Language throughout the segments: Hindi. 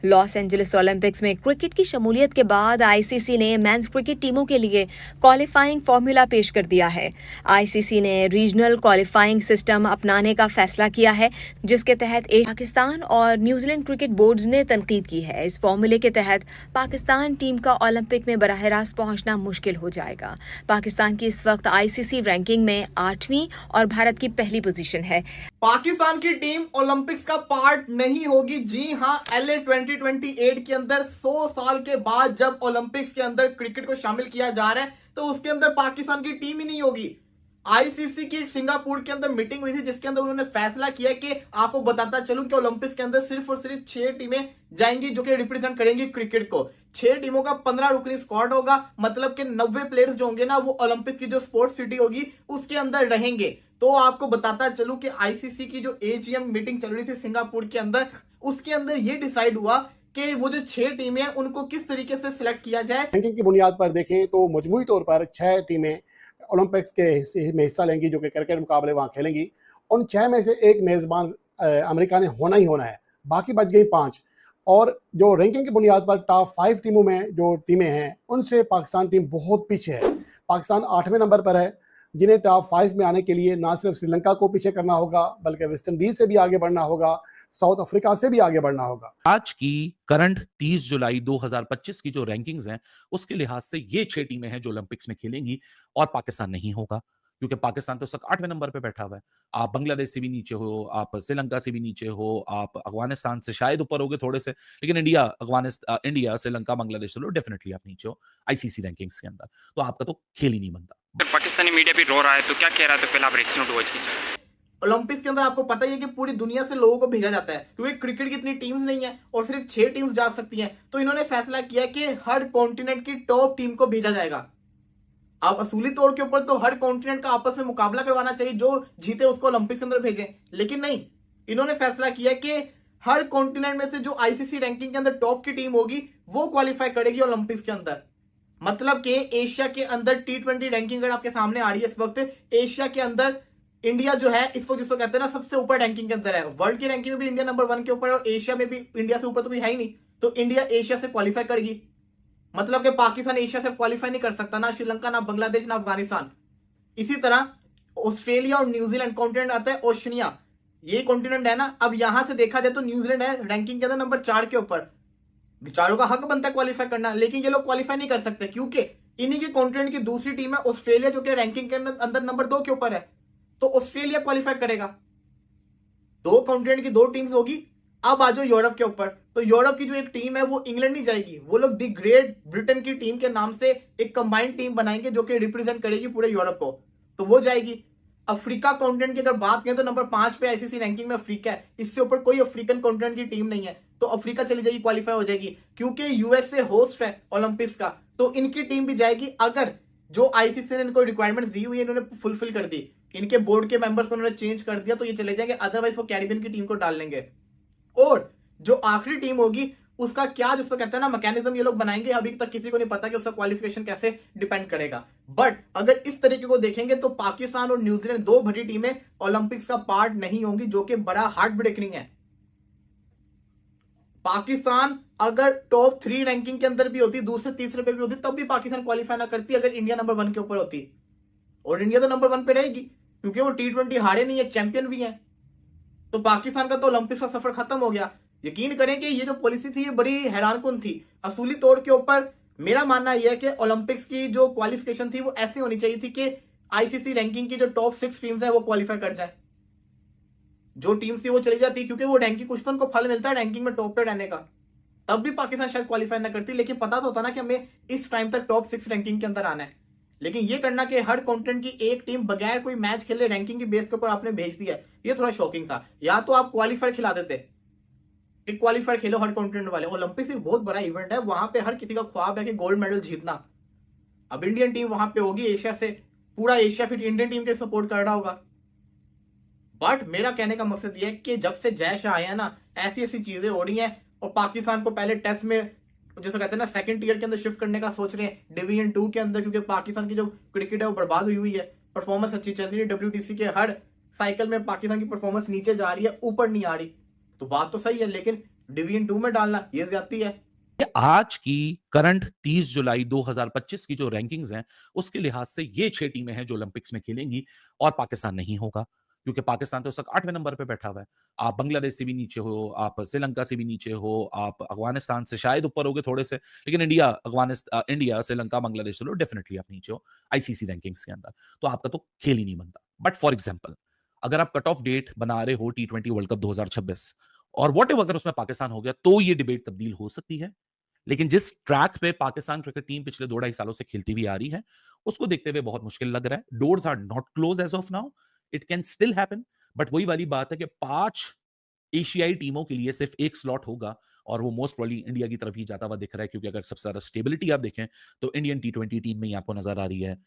लॉस एंजलिस ओलंपिक्स में क्रिकेट की शमूलियत के बाद आईसीसी ने मेंस क्रिकेट टीमों के लिए क्वालिफाइंग फॉर्मूला पेश कर दिया है। आईसीसी ने रीजनल क्वालिफाइंग सिस्टम अपनाने का फैसला किया है, जिसके तहत पाकिस्तान और न्यूजीलैंड क्रिकेट बोर्ड ने तनकीद की है। इस फॉर्मूले के तहत पाकिस्तान टीम का ओलंपिक में बराह रास्त पहुंचना मुश्किल हो जाएगा। पाकिस्तान की इस वक्त आईसीसी रैंकिंग में 8वीं और भारत की पहली पोजीशन है। पाकिस्तान की टीम ओलंपिक्स का पार्ट नहीं होगी। जी हां, एलए 2028 के अंदर 100 साल के बाद जब ओलंपिक्स के अंदर क्रिकेट को शामिल किया जा रहा है तो उसके अंदर पाकिस्तान की टीम ही नहीं होगी। आईसीसी की सिंगापुर के अंदर मीटिंग हुई थी जिसके अंदर उन्होंने फैसला किया कि आपको बताता चलूं कि ओलंपिक्स के अंदर सिर्फ और सिर्फ 6 टीमें जाएंगी जो कि रिप्रेजेंट करेंगी क्रिकेट को। 6 टीमों का 15 रुकनी स्क्वाड होगा, मतलब कि 90 प्लेयर्स जो होंगे ना वो ओलंपिक्स की जो स्पोर्ट्स सिटी होगी उसके अंदर रहेंगे। तो आपको बताता चलूं कि आईसीसी की जो एजीएम मीटिंग चल रही थी सिंगापुर के अंदर, उसके अंदर ये डिसाइड हुआ कि वो जो 6 टीमें हैं उनको किस तरीके से सिलेक्ट किया जाए। रैंकिंग की बुनियाद पर देखें तो मजमूई तौर पर 6 टीमें ओलंपिक्स के में हिस्सा लेंगी जो कि क्रिकेट मुकाबले वहाँ खेलेंगी। उन 6 में से एक मेज़बान अमेरिका ने होना ही होना है, बाकी बच गई 5। और जो रैंकिंग की बुनियाद पर टॉप 5 टीमों में जो टीमें हैं उनसे पाकिस्तान टीम बहुत पीछे है। पाकिस्तान 8वें नंबर पर है, जिन्हें टॉप 5 में आने के लिए ना सिर्फ श्रीलंका को पीछे करना होगा बल्कि वेस्ट इंडीज से भी आगे बढ़ना होगा, साउथ अफ्रीका से भी आगे बढ़ना होगा। आज की करंट 30 जुलाई 2025 की जो रैंकिंग्स हैं उसके लिहाज से ये 6 टीमें हैं जो ओलंपिक्स में खेलेंगी और पाकिस्तान नहीं होगा, क्योंकि पाकिस्तान तो तक 8वें नंबर पे बैठा हुआ है। आप बांग्लादेश से भी नीचे हो, आप श्रीलंका से भी नीचे हो, आप अफगानिस्तान से शायद ऊपर होगे थोड़े से, लेकिन इंडिया, श्रीलंका, बांग्लादेश से डेफिनेटली आप नीचे हो आईसीसी रैंकिंग्स के अंदर, तो आपका तो खेल ही नहीं बनता। पाकिस्तानी मीडिया भी रो रहा है, तो क्या कह रहा है? तो पहले आप रिएक्शन वॉच कीजिए। ओलंपिक्स के अंदर आपको पता ही है कि पूरी दुनिया से लोगों को भेजा जाता है, क्योंकि क्रिकेट की इतनी टीम्स नहीं है और सिर्फ 6 टीम्स जा सकती हैं। तो इन्होंने फैसला किया कि हर कॉन्टिनेंट की टॉप टीम को भेजा जाएगा। अब असूली तौर के ऊपर तो हर कॉन्टिनेंट का आपस में मुकाबला करवाना चाहिए, जो जीते उसको ओलंपिक्स के अंदर भेजें, लेकिन नहीं, इन्होंने फैसला किया कि हर कॉन्टिनेंट में से जो आईसीसी रैंकिंग के अंदर टॉप की टीम होगी वो क्वालिफाई करेगी ओलंपिक्स के अंदर। मतलब कि एशिया के अंदर T20 रैंकिंग अगर आपके सामने आ रही है इस वक्त, एशिया के अंदर इंडिया जो है इस वक्त जिसको कहते हैं ना सबसे ऊपर रैंकिंग के अंदर है। वर्ल्ड की रैंकिंग में भी इंडिया नंबर 1 के ऊपर है और एशिया में भी इंडिया से ऊपर तो कोई है ही नहीं। तो इंडिया एशिया से क्वालिफाई करेगी, मतलब कि पाकिस्तान एशिया से क्वालिफाई नहीं कर सकता, ना श्रीलंका, ना बांग्लादेश, ना अफगानिस्तान। इसी तरह ऑस्ट्रेलिया और न्यूजीलैंड कॉन्टिनेंट आता है, ओशनिया ये कॉन्टिनेंट है ना। अब यहां से देखा जाए तो न्यूजीलैंड है रैंकिंग के अंदर नंबर 4 के ऊपर। बेचारों का हक बनता है क्वालिफाई करना, लेकिन ये लोग क्वालिफाई नहीं कर सकते क्योंकि इन्हीं के कॉन्टिनेंट की दूसरी टीम है ऑस्ट्रेलिया, जो कि रैंकिंग के अंदर नंबर 2 के ऊपर है। तो ऑस्ट्रेलिया क्वालिफाई करेगा। 2 कॉन्टिनेंट की 2 टीम्स होगी। अब आ जाओ यूरोप के ऊपर, तो यूरोप की जो एक टीम है वो इंग्लैंड नहीं जाएगी, वो लोग दी ग्रेट ब्रिटेन की टीम के नाम से एक कंबाइंड टीम बनाएंगे जो कि रिप्रेजेंट करेगी पूरे यूरोप को, तो वो जाएगी। अफ्रीका कॉन्टिनेंट की अगर बात करें तो नंबर 5 पे आईसीसी रैंकिंग में अफ्रीका है, इससे ऊपर कोई अफ्रीकन कॉन्टिनेंट की टीम नहीं है, तो अफ्रीका चली जाएगी, क्वालिफाई हो जाएगी। क्योंकि यूएसए होस्ट है ओलंपिक्स का, तो इनकी टीम भी जाएगी अगर जो आईसीसी ने इनको रिक्वायरमेंट दी हुई है इन्होंने फुलफिल कर दी, इनके बोर्ड के मेंबर्स को उन्होंने चेंज कर दिया, तो ये चले जाएंगे, अदरवाइज वो कैरिबियन की टीम को डाल लेंगे। और जो आखिरी टीम होगी उसका क्या जिसको कहते हैं ना मैकेनिज्म ये लोग बनाएंगे, अभी तक किसी को नहीं पता कि उसका क्वालिफिकेशन कैसे डिपेंड करेगा। बट अगर इस तरीके को देखेंगे तो पाकिस्तान और न्यूजीलैंड 2 बड़ी टीमें ओलंपिक्स का पार्ट नहीं होंगी, जो कि बड़ा हार्ट ब्रेकिंग है। पाकिस्तान अगर टॉप 3 रैंकिंग के अंदर भी होती, दूसरे तीसरे पे भी होती, तब भी पाकिस्तान क्वालिफाई ना करती अगर इंडिया नंबर 1 के ऊपर होती। और इंडिया तो नंबर 1 पे रहेगी क्योंकि वो T20 हारे नहीं है, चैंपियन भी है। तो पाकिस्तान का तो ओलंपिक्स का सफर खत्म हो गया। यकीन करें कि ये जो पॉलिसी थी ये बड़ी हैरानकुन थी। असूली तौर के ऊपर मेरा मानना यह है कि ओलंपिक्स की जो क्वालिफिकेशन थी वो ऐसी होनी चाहिए थी कि आईसीसी रैंकिंग की जो टॉप 6 टीम्स है वो क्वालिफाई कर जाए। जो टीम्स थी वो चली जाती, क्योंकि वो रैंकिंग कुछ तो उनको फल मिलता है रैंकिंग में टॉप पे रहने का, तब भी पाकिस्तान शायद क्वालिफाई ना करती। लेकिन पता तो होता ना कि हमें इस टाइम तक टॉप 6 रैंकिंग के अंदर आना है। लेकिन ये करना कि हर कॉन्टिनेंट की एक टीम बगैर कोई मैच खेले रैंकिंग की बेस के ऊपर आपने भेज दिया, ये थोड़ा शॉकिंग था। या तो आप क्वालिफायर खिला देते, क्वालिफायर खेलो हर कॉन्टिनेंट वाले। ओलंपिक्स एक बहुत बड़ा इवेंट है, वहां पे हर किसी का ख्वाब है कि गोल्ड मेडल जीतना। अब इंडियन टीम वहां पे होगी एशिया से, पूरा एशिया फिर इंडियन टीम के सपोर्ट कर रहा होगा। बट मेरा कहने का मकसद यह है कि जब से जय शाह आए हैं ना, ऐसी ऐसी चीजें हो रही हैं और पाकिस्तान को पहले टेस्ट में जैसे कहते हैं ना सेकंड टीयर के अंदर शिफ्ट करने का सोच रहे हैं, डिवीजन 2 के अंदर, क्योंकि पाकिस्तान की जो क्रिकेट है वो बर्बाद हुई है, परफॉर्मेंस अच्छी चल रही है, WTC के हर साइकिल में पाकिस्तान की परफॉर्मेंस नीचे जा रही है, ऊपर नहीं आ रही। तो बात तो सही है, लेकिन डिवीजन 2 में डालना ये ज्यादती है। कि आज की करंट 30 जुलाई 2025 की जो रैंकिंग्स हैं उसके लिहाज से ये 6 टीमें हैं जो ओलंपिक्स में खेलेंगी और पाकिस्तान नहीं होगा, क्योंकि पाकिस्तान तो उस वक्त 8वें नंबर पे बैठा हुआ है। आप बांग्लादेश से भी नीचे हो, आप श्रीलंका से भी नीचे हो, आप अफगानिस्तान से शायद ऊपर होगे थोड़े से, लेकिन इंडिया, श्रीलंका, बांग्लादेश से लो डेफिनेटली आप नीचे हो आईसीसी रैंकिंग्स के अंदर। तो आपका तो खेल ही नहीं बनता। बट फॉर एग्जाम्पल, अगर आप कट ऑफ डेट बना रहे हो T20 वर्ल्ड कप 2026 और वॉट एवर अगर उसमें पाकिस्तान हो गया तो ये डिबेट तब्दील हो सकती है। लेकिन जिस ट्रैक पे पाकिस्तान क्रिकेट टीम पिछले 2-2.5 सालों से खेलती हुई आ रही है, उसको देखते हुए बहुत मुश्किल लग रहा है। Doors are not close as of now, it can still happen, but वही वाली बात है कि 5 एशियाई टीमों के लिए सिर्फ एक स्लॉट होगा और वो मोस्ट प्रोबेबली इंडिया की तरफ ही जाता हुआ दिख रहा है, क्योंकि अगर सबसे ज्यादा स्टेबिलिटी आप देखें तो इंडियन T20 टीम में ही आपको नजर आ रही है।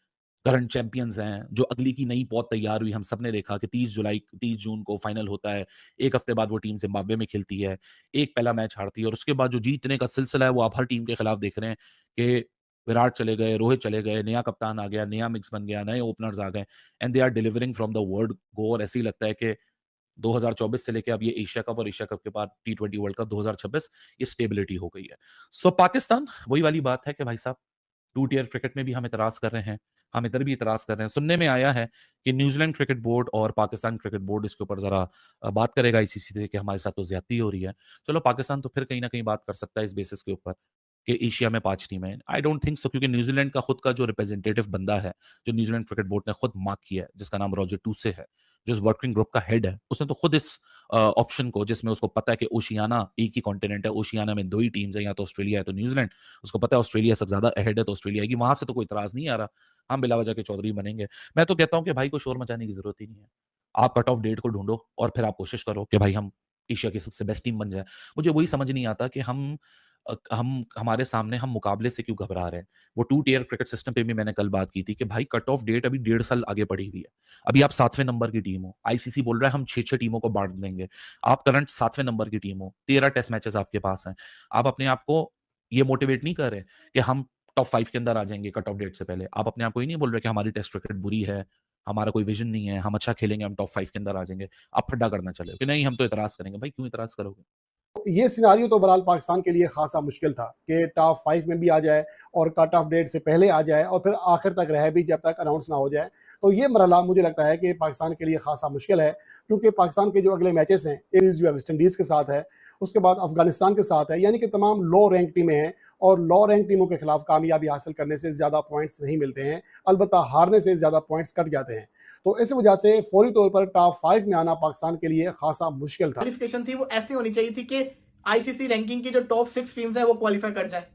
करंट चैंपियंस हैं, जो अगली की नई पौध तैयार हुई, हम सबने देखा कि 30 जून को फाइनल होता है, एक हफ्ते बाद वो टीम जिम्बाब्वे में खेलती है, एक पहला मैच हारती है और उसके बाद जो जीतने का सिलसिला है वो आप हर टीम के खिलाफ देख रहे हैं कि विराट चले गए, रोहित चले गए, नया कप्तान आ गया, नया मिक्स बन गया, नए ओपनर्स आ गए and they are delivering from the word go. और ऐसे ही लगता है कि 2024 से लेके अब ये एशिया कप और एशिया कप के बाद T20 वर्ल्ड कप 2026 ये स्टेबिलिटी हो गई है। सो पाकिस्तान, वही वाली बात है कि भाई साहब 2 टियर क्रिकेट में भी हम इतराज कर रहे हैं, हम इधर भी इतराज कर रहे हैं। सुनने में आया है कि न्यूजीलैंड क्रिकेट बोर्ड और पाकिस्तान क्रिकेट बोर्ड इसके ऊपर जरा बात करेगा आईसीसी से कि हमारे साथ तो ज्यादती हो रही है। चलो पाकिस्तान तो फिर कहीं ना कहीं बात कर सकता है इस बेसिस के ऊपर कि एशिया में 5 टीमें हैं। आई डोंट थिंक सो, क्योंकि न्यूजीलैंड का खुद का जो रिप्रेजेंटेटिव बंदा है, जो न्यूजीलैंड क्रिकेट बोर्ड ने खुद मार्क किया है, जिसका नाम रॉजर टूसे है, जो इस वर्किंग ग्रुप का हेड है, उसने तो खुद इस ऑप्शन को, जिसमें उसको पता है कि ओशियाना एक ही कॉन्टिनेंट है, ओशियाना में 2 ही टीम्स है, या तो ऑस्ट्रेलिया है तो न्यूजीलैंड, उसको पता है ऑस्ट्रेलिया सबसे ज्यादा अहेड है तो ऑस्ट्रेलिया आएगी, वहां से तो कोई इतराज नहीं आ रहा, हम बिला वजह के चौधरी बनेंगे। मैं तो कहता हूं कि भाई को शोर मचाने की जरूरत ही नहीं है। आप कट ऑफ डेट को ढूंढो और फिर आप कोशिश करो कि भाई हम एशिया की सबसे बेस्ट टीम बन जाए। मुझे वही समझ नहीं आता कि हम हमारे सामने हम मुकाबले से क्यों घबरा रहे हैं। वो 2 टियर क्रिकेट सिस्टम पे भी मैंने कल बात की थी कि भाई कट ऑफ डेट अभी 1.5 साल आगे बढ़ी हुई है। अभी आप 7वें नंबर की टीम हो, आईसीसी बोल रहा है हम 6-6 टीमों को बांट देंगे। आप करंट 7वें नंबर की टीम हो, 13 टेस्ट मैचेस आपके पास हैं। आप अपने आप को ये मोटिवेट नहीं कर रहे कि हम टॉप 5 के अंदर आ जाएंगे कट ऑफ डेट से पहले। आप अपने आप को ही नहीं बोल रहे कि हमारी टेस्ट क्रिकेट बुरी है, हमारा कोई विजन नहीं है, हम अच्छा खेलेंगे, हम टॉप 5 के अंदर आ जाएंगे। आप फड्डा करना चले हो कि नहीं हम तो इतराज करेंगे। भाई क्यों इतराज करोगे? ये सिनारियो तो बहरहाल पाकिस्तान के लिए खासा मुश्किल था कि टॉप 5 में भी आ जाए और कट ऑफ डेट से पहले आ जाए और फिर आखिर तक रहे भी जब तक अनाउंस ना हो जाए। तो ये मरहला मुझे लगता है कि पाकिस्तान के लिए खासा मुश्किल है, क्योंकि पाकिस्तान के जो अगले मैचेस हैं, एक जो है वेस्ट इंडीज़ के साथ है, उसके बाद अफगानिस्तान के साथ है, यानी कि तमाम लो रैंक टीमें हैं और लो रैंक टीमों के खिलाफ कामयाबी हासिल करने से ज़्यादा पॉइंट्स नहीं मिलते हैं, अलबत्ता हारने से ज़्यादा पॉइंट्स कट जाते हैं। तो इस वजह से फौरी तौर पर टॉप 5 में आना पाकिस्तान के लिए खासा मुश्किल था। क्वालिफिकेशन थी वो ऐसी होनी चाहिए थी कि आईसीसी रैंकिंग की जो टॉप 6 टीम्स है वो क्वालिफाई कर जाए।